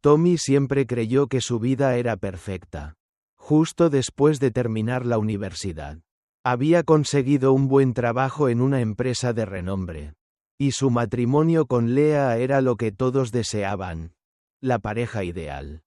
Tommy siempre creyó que su vida era perfecta. Justo después de terminar la universidad, había conseguido un buen trabajo en una empresa de renombre. Y su matrimonio con Lea era lo que todos deseaban, la pareja ideal.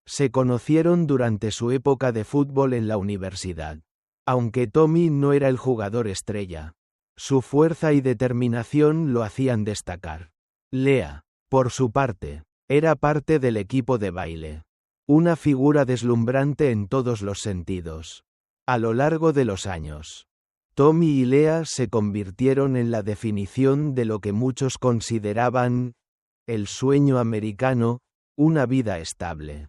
Se conocieron durante su época de fútbol en la universidad. Aunque Tommy no era el jugador estrella, su fuerza y determinación lo hacían destacar. Lea, por su parte, era parte del equipo de baile. Una figura deslumbrante en todos los sentidos. A lo largo de los años, Tommy y Lea se convirtieron en la definición de lo que muchos consideraban el sueño americano, una vida estable.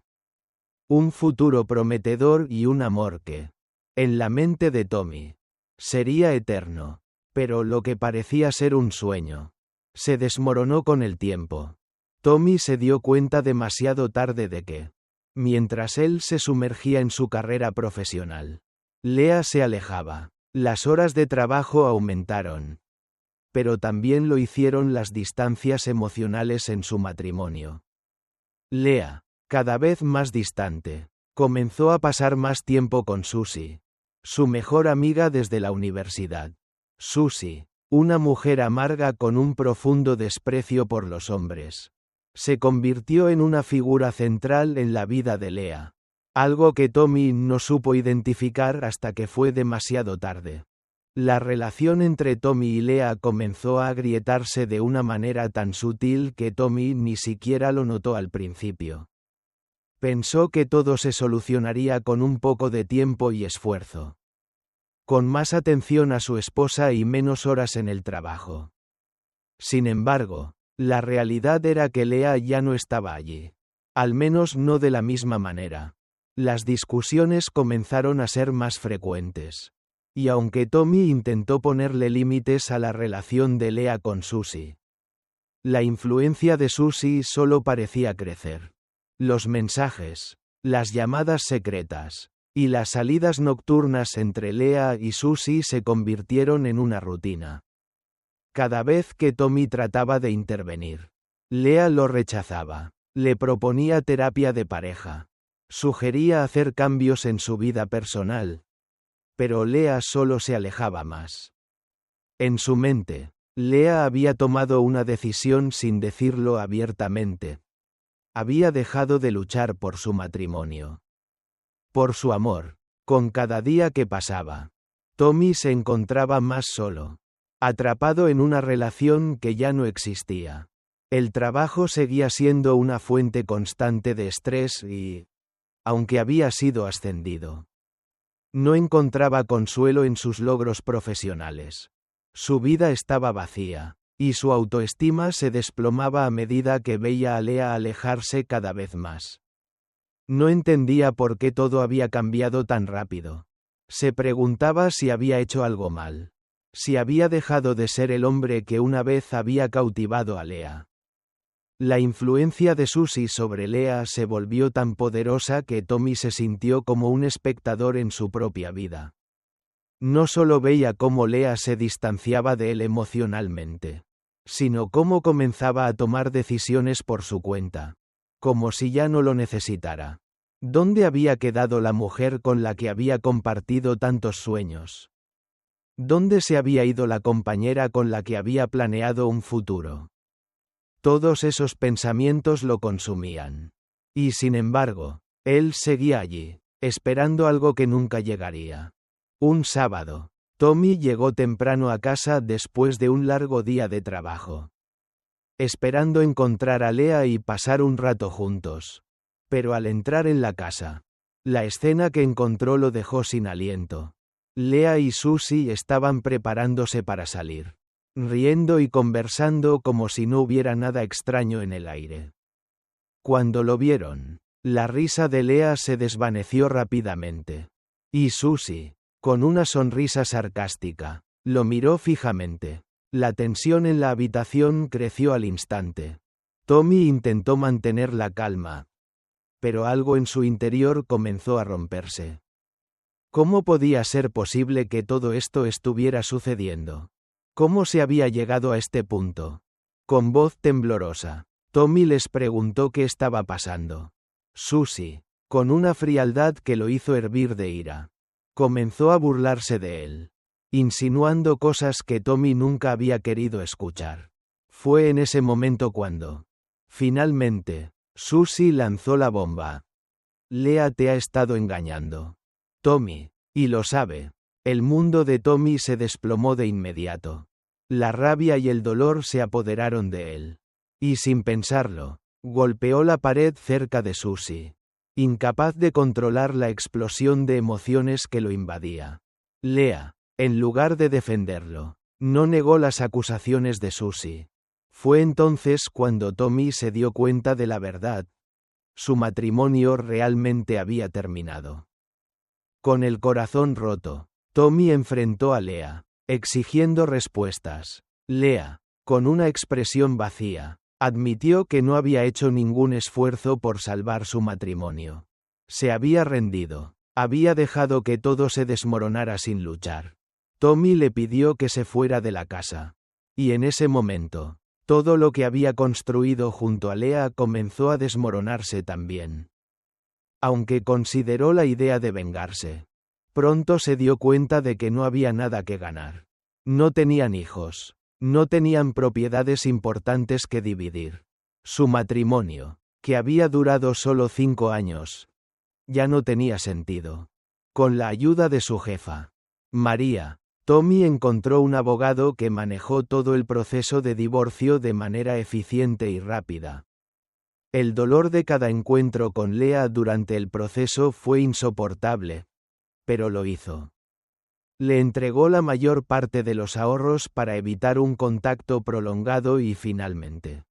Un futuro prometedor y un amor que, en la mente de Tommy, sería eterno. Pero lo que parecía ser un sueño, se desmoronó con el tiempo. Tommy se dio cuenta demasiado tarde de que, mientras él se sumergía en su carrera profesional, Lea se alejaba. Las horas de trabajo aumentaron. Pero también lo hicieron las distancias emocionales en su matrimonio. Lea, cada vez más distante, comenzó a pasar más tiempo con Susie, su mejor amiga desde la universidad. Susie, una mujer amarga con un profundo desprecio por los hombres, se convirtió en una figura central en la vida de Lea. Algo que Tommy no supo identificar hasta que fue demasiado tarde. La relación entre Tommy y Lea comenzó a agrietarse de una manera tan sutil que Tommy ni siquiera lo notó al principio. Pensó que todo se solucionaría con un poco de tiempo y esfuerzo. Con más atención a su esposa y menos horas en el trabajo. Sin embargo, la realidad era que Lea ya no estaba allí. Al menos no de la misma manera. Las discusiones comenzaron a ser más frecuentes. Y aunque Tommy intentó ponerle límites a la relación de Lea con Susie, la influencia de Susie solo parecía crecer. Los mensajes, las llamadas secretas, y las salidas nocturnas entre Lea y Susie se convirtieron en una rutina. Cada vez que Tommy trataba de intervenir, Lea lo rechazaba, le proponía terapia de pareja. Sugería hacer cambios en su vida personal. Pero Lea solo se alejaba más. En su mente, Lea había tomado una decisión sin decirlo abiertamente. Había dejado de luchar por su matrimonio. Por su amor. Con cada día que pasaba, Tommy se encontraba más solo. Atrapado en una relación que ya no existía. El trabajo seguía siendo una fuente constante de estrés y, aunque había sido ascendido, no encontraba consuelo en sus logros profesionales. Su vida estaba vacía, y su autoestima se desplomaba a medida que veía a Lea alejarse cada vez más. No entendía por qué todo había cambiado tan rápido. Se preguntaba si había hecho algo mal. Si había dejado de ser el hombre que una vez había cautivado a Lea. La influencia de Susie sobre Lea se volvió tan poderosa que Tommy se sintió como un espectador en su propia vida. No solo veía cómo Lea se distanciaba de él emocionalmente, sino cómo comenzaba a tomar decisiones por su cuenta, como si ya no lo necesitara. ¿Dónde había quedado la mujer con la que había compartido tantos sueños? ¿Dónde se había ido la compañera con la que había planeado un futuro? Todos esos pensamientos lo consumían. Y sin embargo, él seguía allí, esperando algo que nunca llegaría. Un sábado, Tommy llegó temprano a casa después de un largo día de trabajo. Esperando encontrar a Lea y pasar un rato juntos. Pero al entrar en la casa, la escena que encontró lo dejó sin aliento. Lea y Susie estaban preparándose para salir. Riendo y conversando como si no hubiera nada extraño en el aire. Cuando lo vieron, la risa de Lea se desvaneció rápidamente. Y Susie, con una sonrisa sarcástica, lo miró fijamente. La tensión en la habitación creció al instante. Tommy intentó mantener la calma. Pero algo en su interior comenzó a romperse. ¿Cómo podía ser posible que todo esto estuviera sucediendo? ¿Cómo se había llegado a este punto? Con voz temblorosa, Tommy les preguntó qué estaba pasando. Susie, con una frialdad que lo hizo hervir de ira, comenzó a burlarse de él, insinuando cosas que Tommy nunca había querido escuchar. Fue en ese momento cuando, finalmente, Susie lanzó la bomba. Leah te ha estado engañando, Tommy, y lo sabe. El mundo de Tommy se desplomó de inmediato. La rabia y el dolor se apoderaron de él. Y sin pensarlo, golpeó la pared cerca de Susie, incapaz de controlar la explosión de emociones que lo invadía. Leah, en lugar de defenderlo, no negó las acusaciones de Susie. Fue entonces cuando Tommy se dio cuenta de la verdad. Su matrimonio realmente había terminado. Con el corazón roto, Tommy enfrentó a Leah, exigiendo respuestas. Leah, con una expresión vacía, admitió que no había hecho ningún esfuerzo por salvar su matrimonio. Se había rendido. Había dejado que todo se desmoronara sin luchar. Tommy le pidió que se fuera de la casa. Y en ese momento, todo lo que había construido junto a Leah comenzó a desmoronarse también. Aunque consideró la idea de vengarse, pronto se dio cuenta de que no había nada que ganar. No tenían hijos. No tenían propiedades importantes que dividir. Su matrimonio, que había durado solo 5 años, ya no tenía sentido. Con la ayuda de su jefa, María, Tommy encontró un abogado que manejó todo el proceso de divorcio de manera eficiente y rápida. El dolor de cada encuentro con Leah durante el proceso fue insoportable, pero lo hizo. Le entregó la mayor parte de los ahorros para evitar un contacto prolongado y finalmente,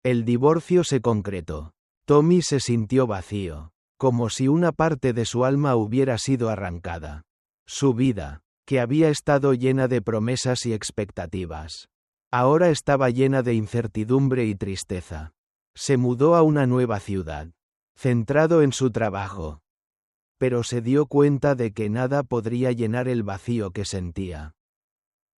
el divorcio se concretó. Tommy se sintió vacío, como si una parte de su alma hubiera sido arrancada. Su vida, que había estado llena de promesas y expectativas, ahora estaba llena de incertidumbre y tristeza. Se mudó a una nueva ciudad, centrado en su trabajo, pero se dio cuenta de que nada podría llenar el vacío que sentía.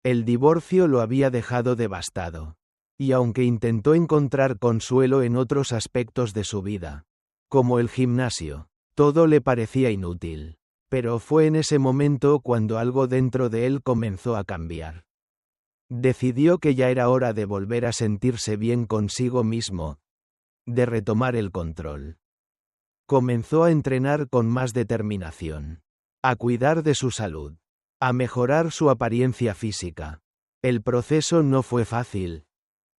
El divorcio lo había dejado devastado, y aunque intentó encontrar consuelo en otros aspectos de su vida, como el gimnasio, todo le parecía inútil. Pero fue en ese momento cuando algo dentro de él comenzó a cambiar. Decidió que ya era hora de volver a sentirse bien consigo mismo, de retomar el control. Comenzó a entrenar con más determinación, a cuidar de su salud, a mejorar su apariencia física. El proceso no fue fácil,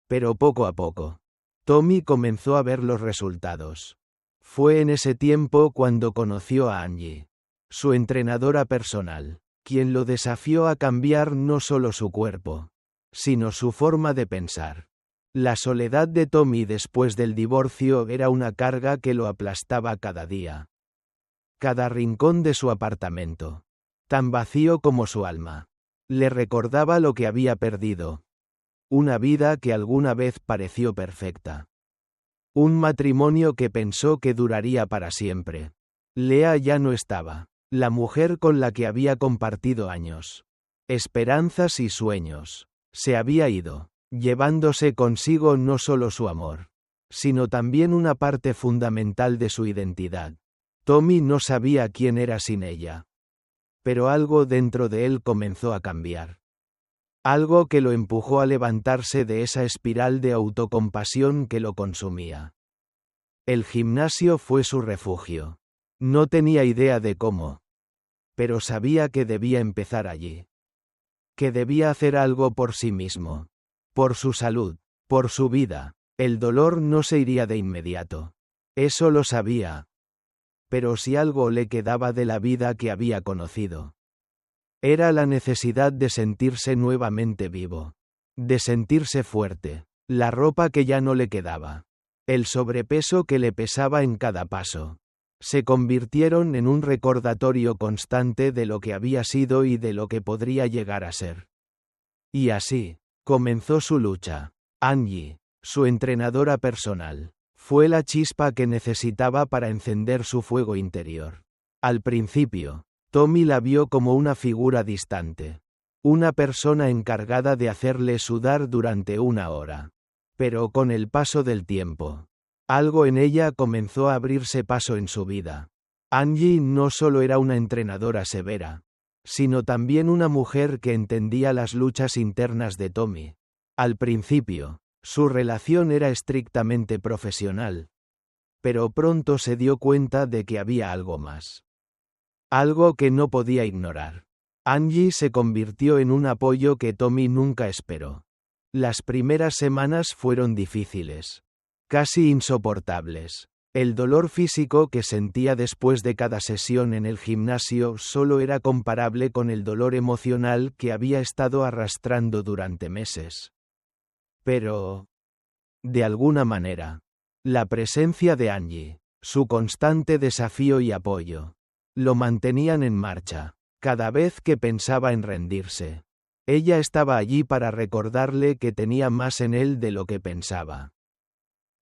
pero poco a poco, Tommy comenzó a ver los resultados. Fue en ese tiempo cuando conoció a Angie, su entrenadora personal, quien lo desafió a cambiar no solo su cuerpo, sino su forma de pensar. La soledad de Tommy después del divorcio era una carga que lo aplastaba cada día. Cada rincón de su apartamento, tan vacío como su alma, le recordaba lo que había perdido. Una vida que alguna vez pareció perfecta. Un matrimonio que pensó que duraría para siempre. Leah ya no estaba. La mujer con la que había compartido años, esperanzas y sueños, se había ido, llevándose consigo no solo su amor, sino también una parte fundamental de su identidad. Tommy no sabía quién era sin ella. Pero algo dentro de él comenzó a cambiar. Algo que lo empujó a levantarse de esa espiral de autocompasión que lo consumía. El gimnasio fue su refugio. No tenía idea de cómo, pero sabía que debía empezar allí. Que debía hacer algo por sí mismo. Por su salud, por su vida. El dolor no se iría de inmediato. Eso lo sabía. Pero si algo le quedaba de la vida que había conocido, era la necesidad de sentirse nuevamente vivo. De sentirse fuerte. La ropa que ya no le quedaba. El sobrepeso que le pesaba en cada paso. Se convirtieron en un recordatorio constante de lo que había sido y de lo que podría llegar a ser. Y así, comenzó su lucha. Angie, su entrenadora personal, fue la chispa que necesitaba para encender su fuego interior. Al principio, Tommy la vio como una figura distante. Una persona encargada de hacerle sudar durante 1 hora. Pero con el paso del tiempo, algo en ella comenzó a abrirse paso en su vida. Angie no solo era una entrenadora severa, sino también una mujer que entendía las luchas internas de Tommy. Al principio, su relación era estrictamente profesional, pero pronto se dio cuenta de que había algo más. Algo que no podía ignorar. Angie se convirtió en un apoyo que Tommy nunca esperó. Las primeras semanas fueron difíciles, casi insoportables. El dolor físico que sentía después de cada sesión en el gimnasio solo era comparable con el dolor emocional que había estado arrastrando durante meses. Pero, de alguna manera, la presencia de Angie, su constante desafío y apoyo, lo mantenían en marcha. Cada vez que pensaba en rendirse, ella estaba allí para recordarle que tenía más en él de lo que pensaba.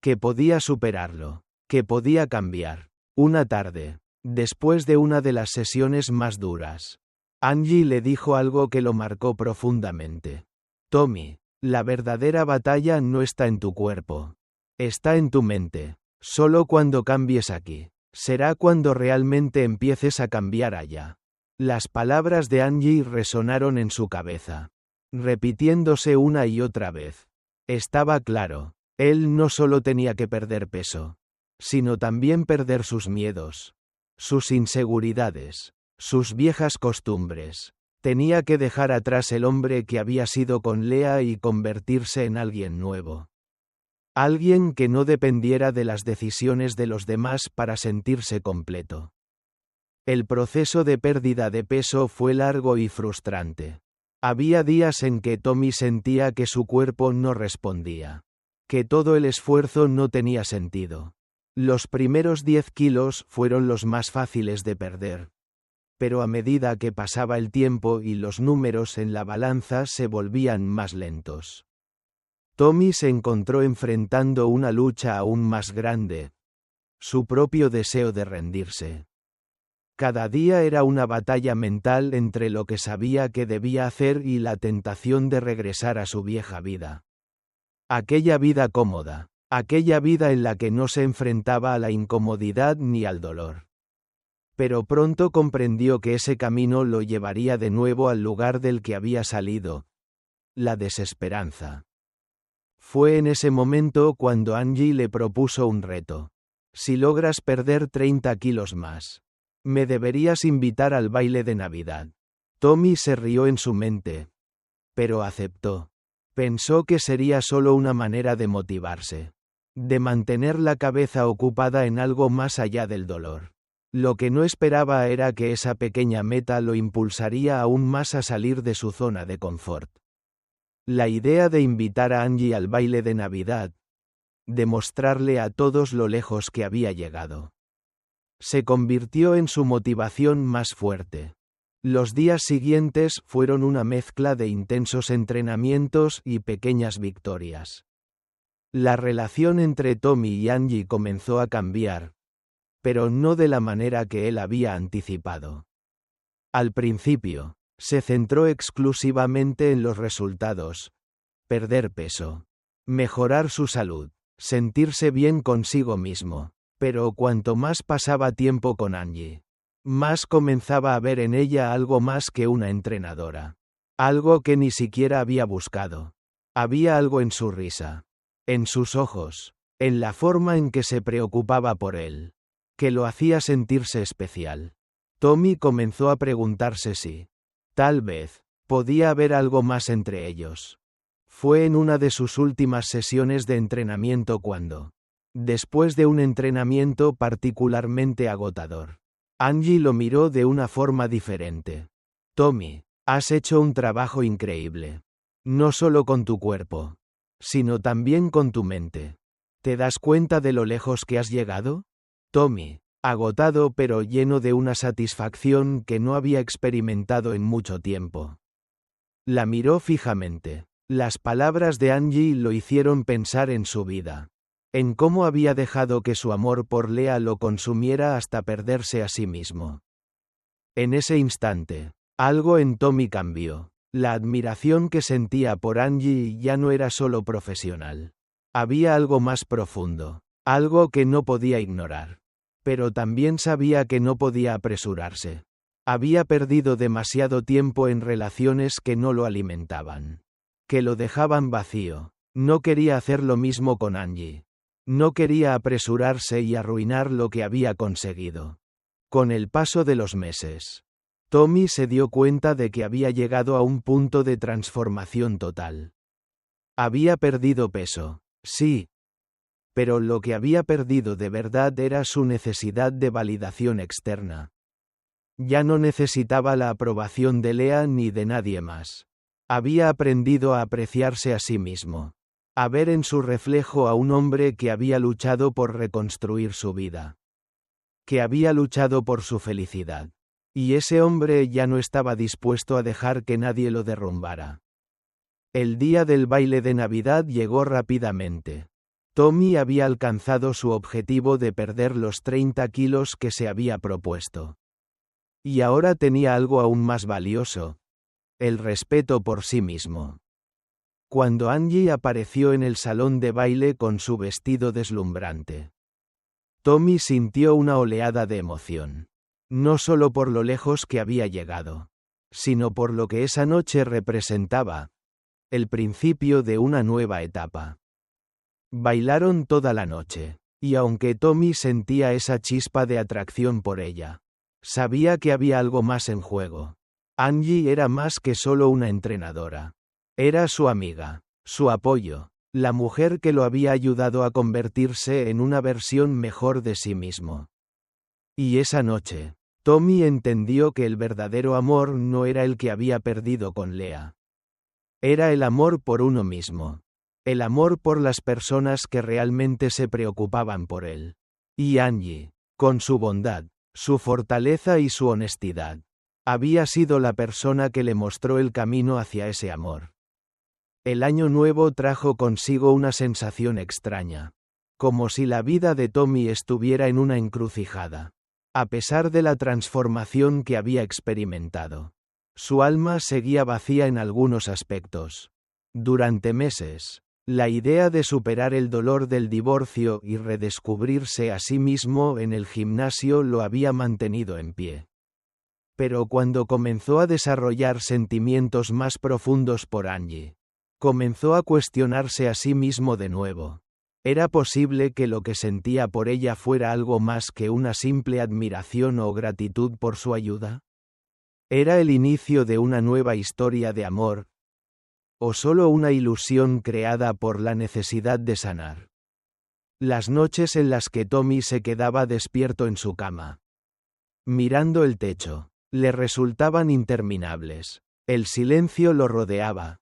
Que podía superarlo, que podía cambiar. Una tarde, después de una de las sesiones más duras, Angie le dijo algo que lo marcó profundamente. Tommy, la verdadera batalla no está en tu cuerpo. Está en tu mente. Solo cuando cambies aquí, será cuando realmente empieces a cambiar allá. Las palabras de Angie resonaron en su cabeza, repitiéndose una y otra vez. Estaba claro, él no solo tenía que perder peso, sino también perder sus miedos, sus inseguridades, sus viejas costumbres. Tenía que dejar atrás el hombre que había sido con Lea y convertirse en alguien nuevo. Alguien que no dependiera de las decisiones de los demás para sentirse completo. El proceso de pérdida de peso fue largo y frustrante. Había días en que Tommy sentía que su cuerpo no respondía, que todo el esfuerzo no tenía sentido. Los primeros 10 kilos fueron los más fáciles de perder. Pero a medida que pasaba el tiempo y los números en la balanza se volvían más lentos, Tommy se encontró enfrentando una lucha aún más grande: su propio deseo de rendirse. Cada día era una batalla mental entre lo que sabía que debía hacer y la tentación de regresar a su vieja vida. Aquella vida cómoda, aquella vida en la que no se enfrentaba a la incomodidad ni al dolor. Pero pronto comprendió que ese camino lo llevaría de nuevo al lugar del que había salido: la desesperanza. Fue en ese momento cuando Angie le propuso un reto. Si logras perder 30 kilos más, me deberías invitar al baile de Navidad. Tommy se rió en su mente, pero aceptó. Pensó que sería solo una manera de motivarse, de mantener la cabeza ocupada en algo más allá del dolor. Lo que no esperaba era que esa pequeña meta lo impulsaría aún más a salir de su zona de confort. La idea de invitar a Angie al baile de Navidad, de mostrarle a todos lo lejos que había llegado, se convirtió en su motivación más fuerte. Los días siguientes fueron una mezcla de intensos entrenamientos y pequeñas victorias. La relación entre Tommy y Angie comenzó a cambiar, pero no de la manera que él había anticipado. Al principio, se centró exclusivamente en los resultados: perder peso, mejorar su salud, sentirse bien consigo mismo. Pero cuanto más pasaba tiempo con Angie, más comenzaba a ver en ella algo más que una entrenadora. Algo que ni siquiera había buscado. Había algo en su risa, en sus ojos, en la forma en que se preocupaba por él, que lo hacía sentirse especial. Tommy comenzó a preguntarse si, tal vez, podía haber algo más entre ellos. Fue en una de sus últimas sesiones de entrenamiento cuando, después de un entrenamiento particularmente agotador, Angie lo miró de una forma diferente. Tommy, has hecho un trabajo increíble. No solo con tu cuerpo, sino también con tu mente. ¿Te das cuenta de lo lejos que has llegado? Tommy, agotado pero lleno de una satisfacción que no había experimentado en mucho tiempo, la miró fijamente. Las palabras de Angie lo hicieron pensar en su vida, en cómo había dejado que su amor por Lea lo consumiera hasta perderse a sí mismo. En ese instante, algo en Tommy cambió. La admiración que sentía por Angie ya no era solo profesional. Había algo más profundo, algo que no podía ignorar. Pero también sabía que no podía apresurarse. Había perdido demasiado tiempo en relaciones que no lo alimentaban, que lo dejaban vacío. No quería hacer lo mismo con Angie. No quería apresurarse y arruinar lo que había conseguido. Con el paso de los meses, Tommy se dio cuenta de que había llegado a un punto de transformación total. Había perdido peso, sí. Pero lo que había perdido de verdad era su necesidad de validación externa. Ya no necesitaba la aprobación de Lea ni de nadie más. Había aprendido a apreciarse a sí mismo, a ver en su reflejo a un hombre que había luchado por reconstruir su vida, que había luchado por su felicidad. Y ese hombre ya no estaba dispuesto a dejar que nadie lo derrumbara. El día del baile de Navidad llegó rápidamente. Tommy había alcanzado su objetivo de perder los 30 kilos que se había propuesto. Y ahora tenía algo aún más valioso: el respeto por sí mismo. Cuando Angie apareció en el salón de baile con su vestido deslumbrante, Tommy sintió una oleada de emoción. No solo por lo lejos que había llegado, sino por lo que esa noche representaba: el principio de una nueva etapa. Bailaron toda la noche, y aunque Tommy sentía esa chispa de atracción por ella, sabía que había algo más en juego. Angie era más que solo una entrenadora. Era su amiga, su apoyo, la mujer que lo había ayudado a convertirse en una versión mejor de sí mismo. Y esa noche, Tommy entendió que el verdadero amor no era el que había perdido con Lea. Era el amor por uno mismo. El amor por las personas que realmente se preocupaban por él. Y Angie, con su bondad, su fortaleza y su honestidad, había sido la persona que le mostró el camino hacia ese amor. El año nuevo trajo consigo una sensación extraña, como si la vida de Tommy estuviera en una encrucijada. A pesar de la transformación que había experimentado, su alma seguía vacía en algunos aspectos. Durante meses, la idea de superar el dolor del divorcio y redescubrirse a sí mismo en el gimnasio lo había mantenido en pie. Pero cuando comenzó a desarrollar sentimientos más profundos por Angie, comenzó a cuestionarse a sí mismo de nuevo. ¿Era posible que lo que sentía por ella fuera algo más que una simple admiración o gratitud por su ayuda? ¿Era el inicio de una nueva historia de amor? ¿O solo una ilusión creada por la necesidad de sanar? Las noches en las que Tommy se quedaba despierto en su cama, mirando el techo, le resultaban interminables. El silencio lo rodeaba,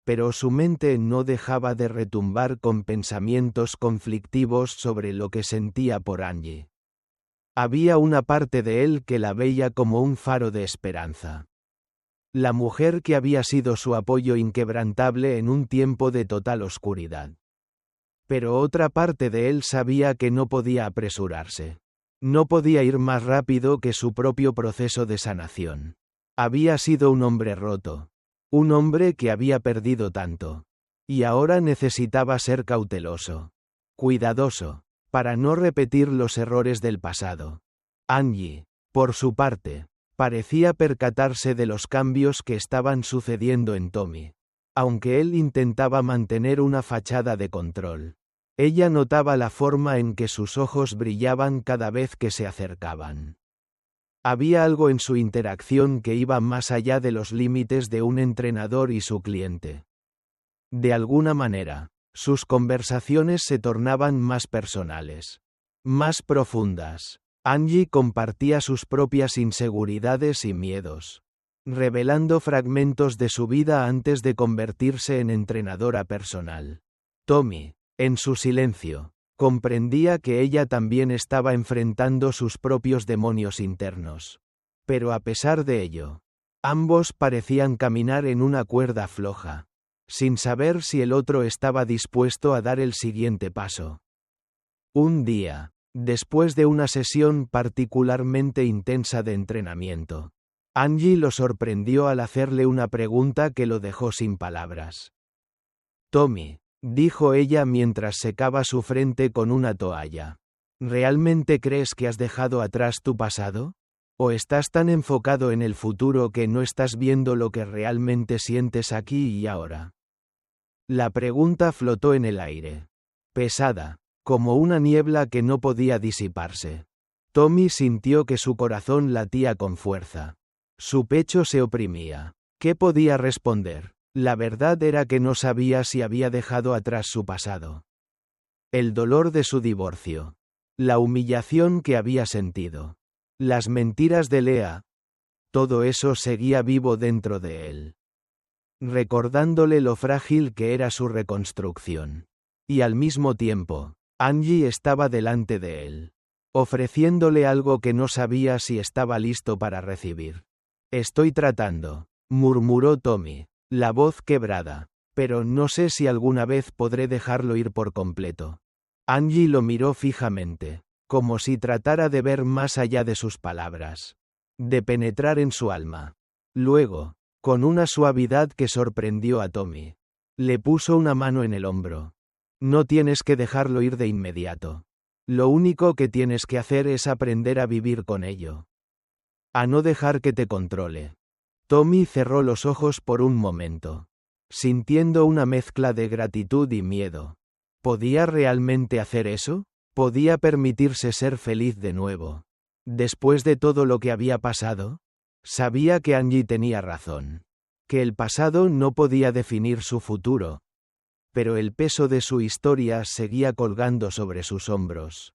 pero su mente no dejaba de retumbar con pensamientos conflictivos sobre lo que sentía por Angie. Había una parte de él que la veía como un faro de esperanza. La mujer que había sido su apoyo inquebrantable en un tiempo de total oscuridad. Pero otra parte de él sabía que no podía apresurarse. No podía ir más rápido que su propio proceso de sanación. Había sido un hombre roto. Un hombre que había perdido tanto. Y ahora necesitaba ser cauteloso, cuidadoso, para no repetir los errores del pasado. Angie, por su parte, parecía percatarse de los cambios que estaban sucediendo en Tommy. Aunque él intentaba mantener una fachada de control, ella notaba la forma en que sus ojos brillaban cada vez que se acercaban. Había algo en su interacción que iba más allá de los límites de un entrenador y su cliente. De alguna manera, sus conversaciones se tornaban más personales, más profundas. Angie compartía sus propias inseguridades y miedos, revelando fragmentos de su vida antes de convertirse en entrenadora personal. Tommy, en su silencio, comprendía que ella también estaba enfrentando sus propios demonios internos. Pero a pesar de ello, ambos parecían caminar en una cuerda floja, sin saber si el otro estaba dispuesto a dar el siguiente paso. Un día, después de una sesión particularmente intensa de entrenamiento, Angie lo sorprendió al hacerle una pregunta que lo dejó sin palabras. Tommy, dijo ella mientras secaba su frente con una toalla. ¿Realmente crees que has dejado atrás tu pasado? ¿O estás tan enfocado en el futuro que no estás viendo lo que realmente sientes aquí y ahora? La pregunta flotó en el aire. Pesada, como una niebla que no podía disiparse. Tommy sintió que su corazón latía con fuerza. Su pecho se oprimía. ¿Qué podía responder? La verdad era que no sabía si había dejado atrás su pasado. El dolor de su divorcio. La humillación que había sentido. Las mentiras de Lea. Todo eso seguía vivo dentro de él, recordándole lo frágil que era su reconstrucción. Y al mismo tiempo, Angie estaba delante de él, ofreciéndole algo que no sabía si estaba listo para recibir. Estoy tratando, murmuró Tommy, la voz quebrada, pero no sé si alguna vez podré dejarlo ir por completo. Angie lo miró fijamente, como si tratara de ver más allá de sus palabras, de penetrar en su alma. Luego, con una suavidad que sorprendió a Tommy, le puso una mano en el hombro. No tienes que dejarlo ir de inmediato. Lo único que tienes que hacer es aprender a vivir con ello. A no dejar que te controle. Tommy cerró los ojos por un momento, sintiendo una mezcla de gratitud y miedo. ¿Podía realmente hacer eso? ¿Podía permitirse ser feliz de nuevo? Después de todo lo que había pasado, sabía que Angie tenía razón, que el pasado no podía definir su futuro, pero el peso de su historia seguía colgando sobre sus hombros,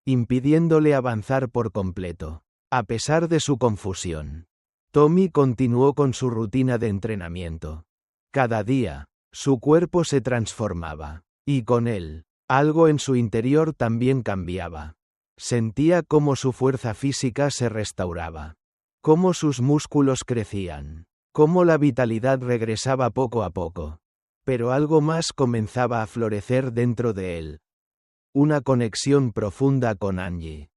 impidiéndole avanzar por completo. A pesar de su confusión, Tommy continuó con su rutina de entrenamiento. Cada día, su cuerpo se transformaba, y con él, algo en su interior también cambiaba. Sentía cómo su fuerza física se restauraba, cómo sus músculos crecían, cómo la vitalidad regresaba poco a poco. Pero algo más comenzaba a florecer dentro de él. Una conexión profunda con Angie.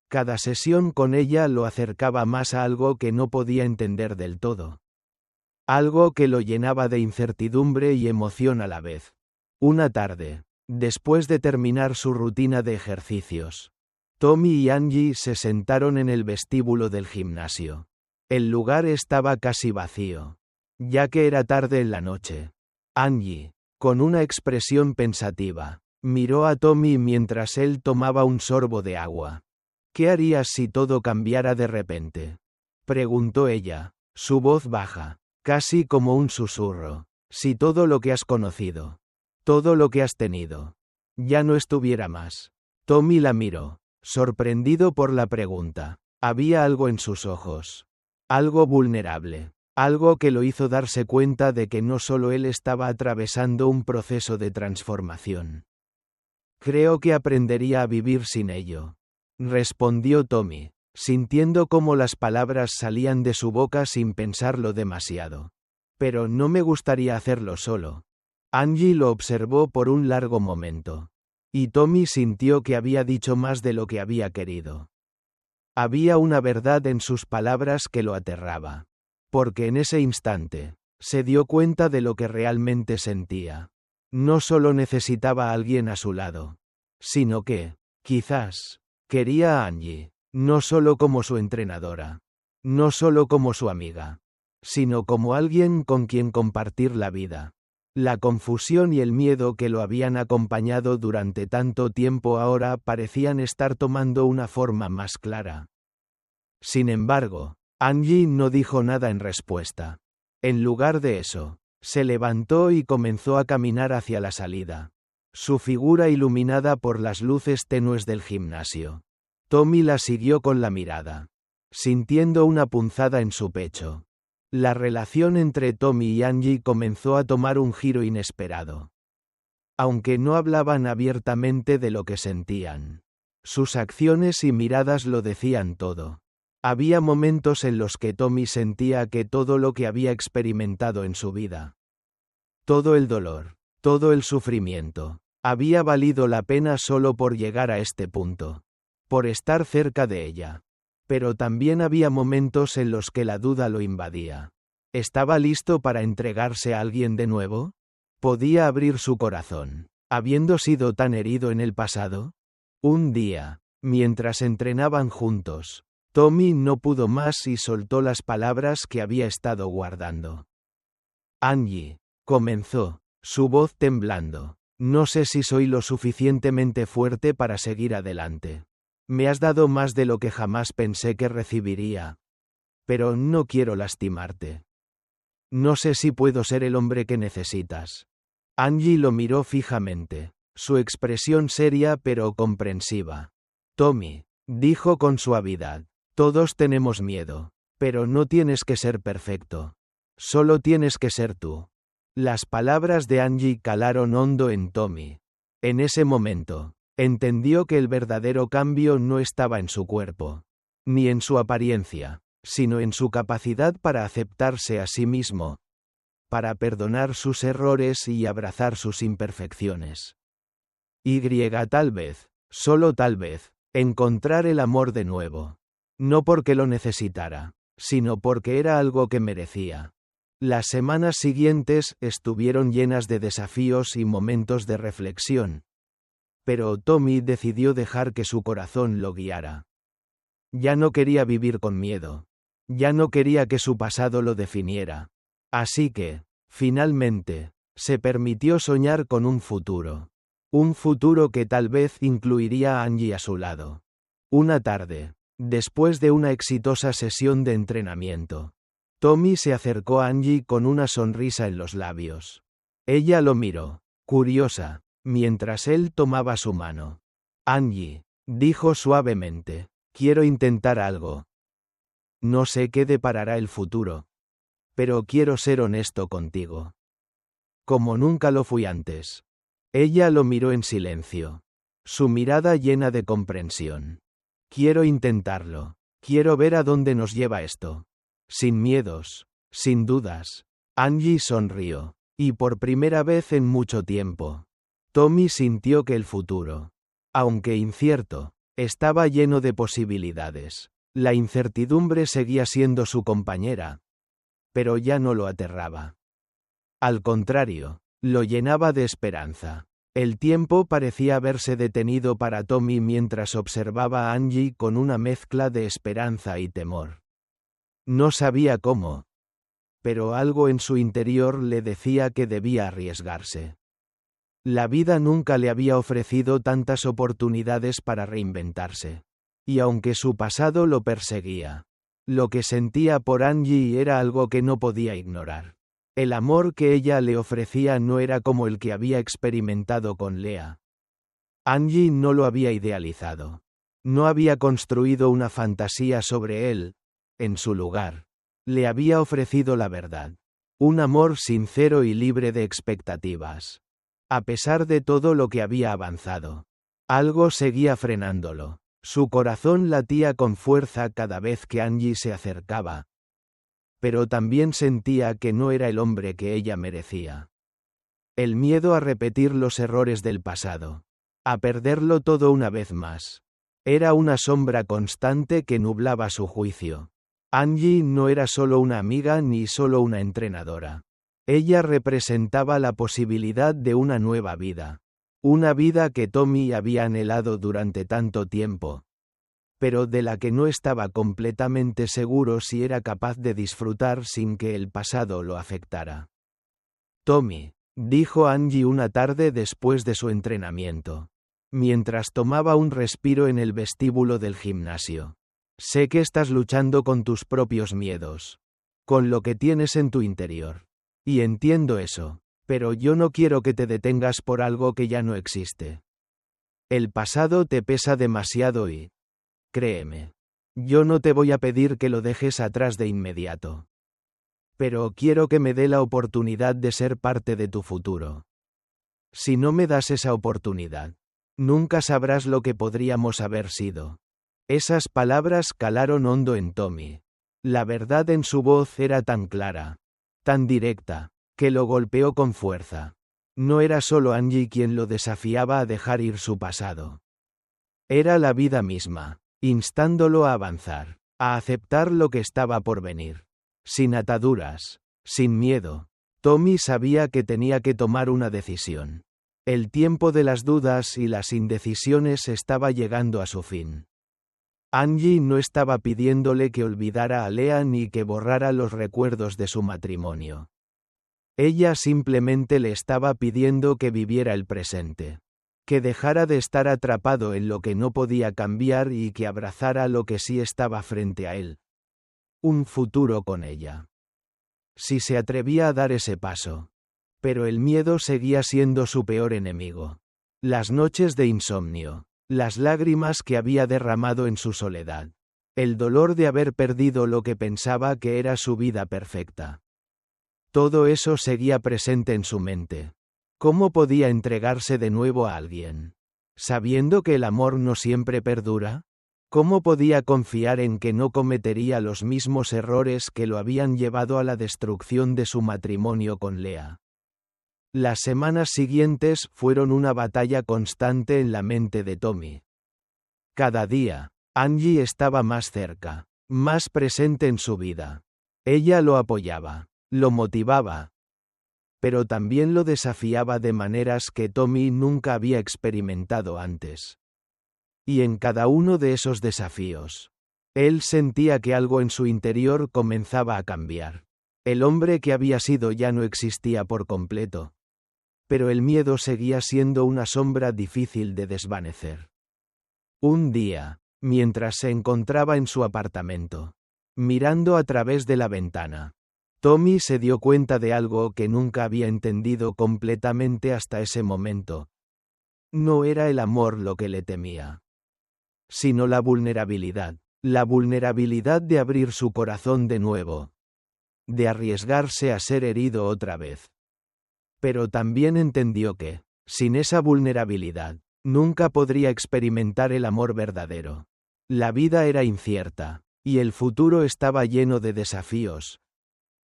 Cada sesión con ella lo acercaba más a algo que no podía entender del todo. Algo que lo llenaba de incertidumbre y emoción a la vez. Una tarde, después de terminar su rutina de ejercicios, Tommy y Angie se sentaron en el vestíbulo del gimnasio. El lugar estaba casi vacío, ya que era tarde en la noche. Angie, con una expresión pensativa, miró a Tommy mientras él tomaba un sorbo de agua. ¿Qué harías si todo cambiara de repente?, preguntó ella, su voz baja, casi como un susurro. Si todo lo que has conocido, todo lo que has tenido, ya no estuviera más. Tommy la miró, sorprendido por la pregunta. Había algo en sus ojos, algo vulnerable, algo que lo hizo darse cuenta de que no solo él estaba atravesando un proceso de transformación. Creo que aprendería a vivir sin ello, respondió Tommy, sintiendo cómo las palabras salían de su boca sin pensarlo demasiado. Pero no me gustaría hacerlo solo. Angie lo observó por un largo momento, y Tommy sintió que había dicho más de lo que había querido. Había una verdad en sus palabras que lo aterraba, porque en ese instante, se dio cuenta de lo que realmente sentía. No solo necesitaba a alguien a su lado, sino que, quizás, quería a Angie, no solo como su entrenadora, no solo como su amiga, sino como alguien con quien compartir la vida. La confusión y el miedo que lo habían acompañado durante tanto tiempo ahora parecían estar tomando una forma más clara. Sin embargo, Angie no dijo nada en respuesta. En lugar de eso, se levantó y comenzó a caminar hacia la salida, su figura iluminada por las luces tenues del gimnasio. Tommy la siguió con la mirada, sintiendo una punzada en su pecho. La relación entre Tommy y Angie comenzó a tomar un giro inesperado. Aunque no hablaban abiertamente de lo que sentían, sus acciones y miradas lo decían todo. Había momentos en los que Tommy sentía que todo lo que había experimentado en su vida, todo el dolor, todo el sufrimiento, había valido la pena solo por llegar a este punto, por estar cerca de ella. Pero también había momentos en los que la duda lo invadía. ¿Estaba listo para entregarse a alguien de nuevo? Podía abrir su corazón, habiendo sido tan herido en el pasado. Un día, mientras entrenaban juntos, Tommy no pudo más y soltó las palabras que había estado guardando. Angie, comenzó, su voz temblando. No sé si soy lo suficientemente fuerte para seguir adelante. Me has dado más de lo que jamás pensé que recibiría. Pero no quiero lastimarte. No sé si puedo ser el hombre que necesitas. Angie lo miró fijamente, su expresión seria pero comprensiva. Tommy, dijo con suavidad, todos tenemos miedo, pero no tienes que ser perfecto. Solo tienes que ser tú. Las palabras de Angie calaron hondo en Tommy. En ese momento, entendió que el verdadero cambio no estaba en su cuerpo, ni en su apariencia, sino en su capacidad para aceptarse a sí mismo, para perdonar sus errores y abrazar sus imperfecciones. Tal vez, solo tal vez, encontrar el amor de nuevo. No porque lo necesitara, sino porque era algo que merecía. Las semanas siguientes estuvieron llenas de desafíos y momentos de reflexión. Pero Tommy decidió dejar que su corazón lo guiara. Ya no quería vivir con miedo. Ya no quería que su pasado lo definiera. Así que, finalmente, se permitió soñar con un futuro. Un futuro que tal vez incluiría a Angie a su lado. Una tarde, después de una exitosa sesión de entrenamiento, Tommy se acercó a Angie con una sonrisa en los labios. Ella lo miró, curiosa, mientras él tomaba su mano. Angie, dijo suavemente, quiero intentar algo. No sé qué deparará el futuro. Pero quiero ser honesto contigo. Como nunca lo fui antes. Ella lo miró en silencio. Su mirada llena de comprensión. Quiero intentarlo. Quiero ver a dónde nos lleva esto. Sin miedos, sin dudas. Angie sonrió. Y por primera vez en mucho tiempo, Tommy sintió que el futuro, aunque incierto, estaba lleno de posibilidades. La incertidumbre seguía siendo su compañera, pero ya no lo aterraba. Al contrario, lo llenaba de esperanza. El tiempo parecía haberse detenido para Tommy mientras observaba a Angie con una mezcla de esperanza y temor. No sabía cómo, pero algo en su interior le decía que debía arriesgarse. La vida nunca le había ofrecido tantas oportunidades para reinventarse. Y aunque su pasado lo perseguía, lo que sentía por Angie era algo que no podía ignorar. El amor que ella le ofrecía no era como el que había experimentado con Lea. Angie no lo había idealizado. No había construido una fantasía sobre él. En su lugar, le había ofrecido la verdad. Un amor sincero y libre de expectativas. A pesar de todo lo que había avanzado, algo seguía frenándolo. Su corazón latía con fuerza cada vez que Angie se acercaba. Pero también sentía que no era el hombre que ella merecía. El miedo a repetir los errores del pasado. A perderlo todo una vez más. Era una sombra constante que nublaba su juicio. Angie no era solo una amiga ni solo una entrenadora. Ella representaba la posibilidad de una nueva vida. Una vida que Tommy había anhelado durante tanto tiempo, pero de la que no estaba completamente seguro si era capaz de disfrutar sin que el pasado lo afectara. Tommy, dijo Angie una tarde después de su entrenamiento, mientras tomaba un respiro en el vestíbulo del gimnasio. Sé que estás luchando con tus propios miedos, con lo que tienes en tu interior. Y entiendo eso. Pero yo no quiero que te detengas por algo que ya no existe. El pasado te pesa demasiado y, créeme, yo no te voy a pedir que lo dejes atrás de inmediato. Pero quiero que me dé la oportunidad de ser parte de tu futuro. Si no me das esa oportunidad, nunca sabrás lo que podríamos haber sido. Esas palabras calaron hondo en Tommy. La verdad en su voz era tan clara, tan directa, que lo golpeó con fuerza. No era solo Angie quien lo desafiaba a dejar ir su pasado. Era la vida misma, instándolo a avanzar, a aceptar lo que estaba por venir. Sin ataduras, sin miedo. Tommy sabía que tenía que tomar una decisión. El tiempo de las dudas y las indecisiones estaba llegando a su fin. Angie no estaba pidiéndole que olvidara a Lea ni que borrara los recuerdos de su matrimonio. Ella simplemente le estaba pidiendo que viviera el presente. Que dejara de estar atrapado en lo que no podía cambiar y que abrazara lo que sí estaba frente a él. Un futuro con ella. Si se atrevía a dar ese paso. Pero el miedo seguía siendo su peor enemigo. Las noches de insomnio. Las lágrimas que había derramado en su soledad. El dolor de haber perdido lo que pensaba que era su vida perfecta. Todo eso seguía presente en su mente. ¿Cómo podía entregarse de nuevo a alguien? ¿Sabiendo que el amor no siempre perdura? ¿Cómo podía confiar en que no cometería los mismos errores que lo habían llevado a la destrucción de su matrimonio con Lea? Las semanas siguientes fueron una batalla constante en la mente de Tommy. Cada día, Angie estaba más cerca, más presente en su vida. Ella lo apoyaba, lo motivaba, pero también lo desafiaba de maneras que Tommy nunca había experimentado antes. Y en cada uno de esos desafíos, él sentía que algo en su interior comenzaba a cambiar. El hombre que había sido ya no existía por completo. Pero el miedo seguía siendo una sombra difícil de desvanecer. Un día, mientras se encontraba en su apartamento, mirando a través de la ventana, Tommy se dio cuenta de algo que nunca había entendido completamente hasta ese momento. No era el amor lo que le temía, sino la vulnerabilidad de abrir su corazón de nuevo, de arriesgarse a ser herido otra vez. Pero también entendió que, sin esa vulnerabilidad, nunca podría experimentar el amor verdadero. La vida era incierta, y el futuro estaba lleno de desafíos.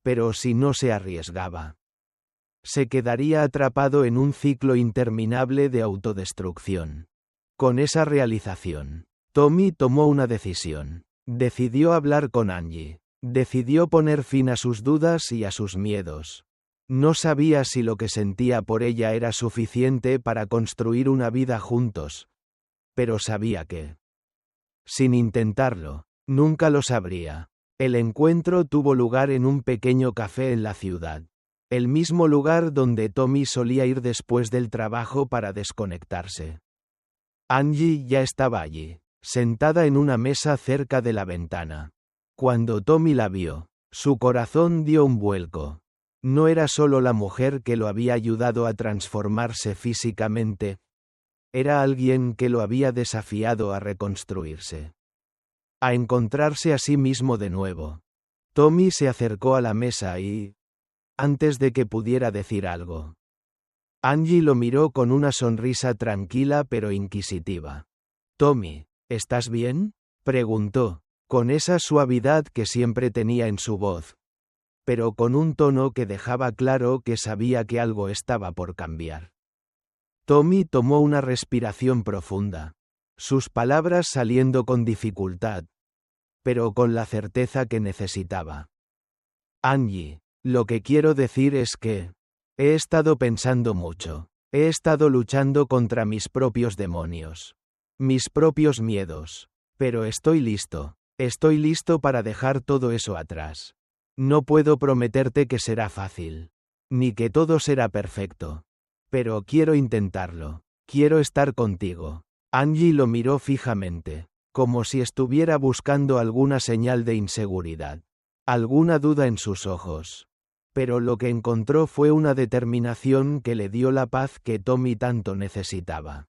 Pero si no se arriesgaba, se quedaría atrapado en un ciclo interminable de autodestrucción. Con esa realización, Tommy tomó una decisión. Decidió hablar con Angie. Decidió poner fin a sus dudas y a sus miedos. No sabía si lo que sentía por ella era suficiente para construir una vida juntos, pero sabía que, sin intentarlo, nunca lo sabría. El encuentro tuvo lugar en un pequeño café en la ciudad, el mismo lugar donde Tommy solía ir después del trabajo para desconectarse. Angie ya estaba allí, sentada en una mesa cerca de la ventana. Cuando Tommy la vio, su corazón dio un vuelco. No era solo la mujer que lo había ayudado a transformarse físicamente, era alguien que lo había desafiado a reconstruirse, a encontrarse a sí mismo de nuevo. Tommy se acercó a la mesa y, antes de que pudiera decir algo, Angie lo miró con una sonrisa tranquila pero inquisitiva. «Tommy, ¿estás bien?», preguntó, con esa suavidad que siempre tenía en su voz, pero con un tono que dejaba claro que sabía que algo estaba por cambiar. Tommy tomó una respiración profunda, sus palabras saliendo con dificultad, pero con la certeza que necesitaba. «Angie, lo que quiero decir es que he estado pensando mucho, he estado luchando contra mis propios demonios, mis propios miedos, pero estoy listo para dejar todo eso atrás. No puedo prometerte que será fácil, ni que todo será perfecto. Pero quiero intentarlo, quiero estar contigo». Angie lo miró fijamente, como si estuviera buscando alguna señal de inseguridad, alguna duda en sus ojos. Pero lo que encontró fue una determinación que le dio la paz que Tommy tanto necesitaba.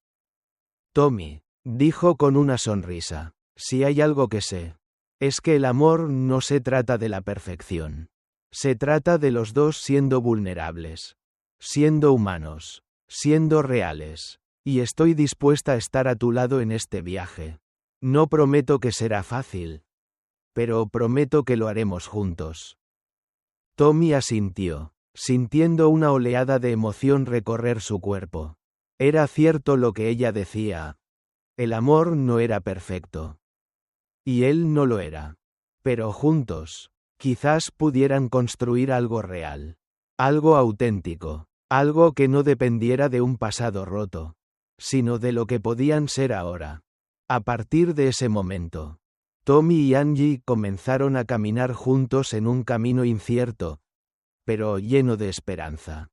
«Tommy», dijo con una sonrisa, «si hay algo que sé, es que el amor no se trata de la perfección. Se trata de los dos siendo vulnerables, siendo humanos, siendo reales. Y estoy dispuesta a estar a tu lado en este viaje. No prometo que será fácil, pero prometo que lo haremos juntos». Tommy asintió, sintiendo una oleada de emoción recorrer su cuerpo. Era cierto lo que ella decía. El amor no era perfecto. Y él no lo era. Pero juntos, quizás pudieran construir algo real. Algo auténtico, algo que no dependiera de un pasado roto, sino de lo que podían ser ahora. A partir de ese momento, Tommy y Angie comenzaron a caminar juntos en un camino incierto, pero lleno de esperanza.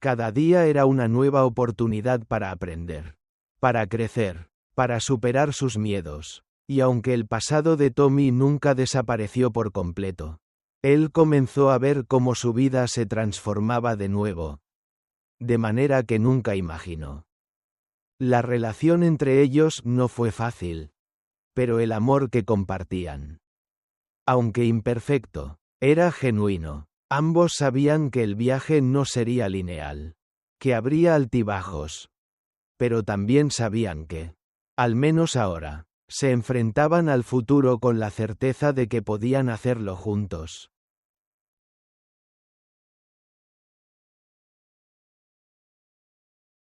Cada día era una nueva oportunidad para aprender, para crecer, para superar sus miedos, y aunque el pasado de Tommy nunca desapareció por completo, él comenzó a ver cómo su vida se transformaba de nuevo, de manera que nunca imaginó. La relación entre ellos no fue fácil, pero el amor que compartían, aunque imperfecto, era genuino. Ambos sabían que el viaje no sería lineal, que habría altibajos, pero también sabían que, al menos ahora, se enfrentaban al futuro con la certeza de que podían hacerlo juntos.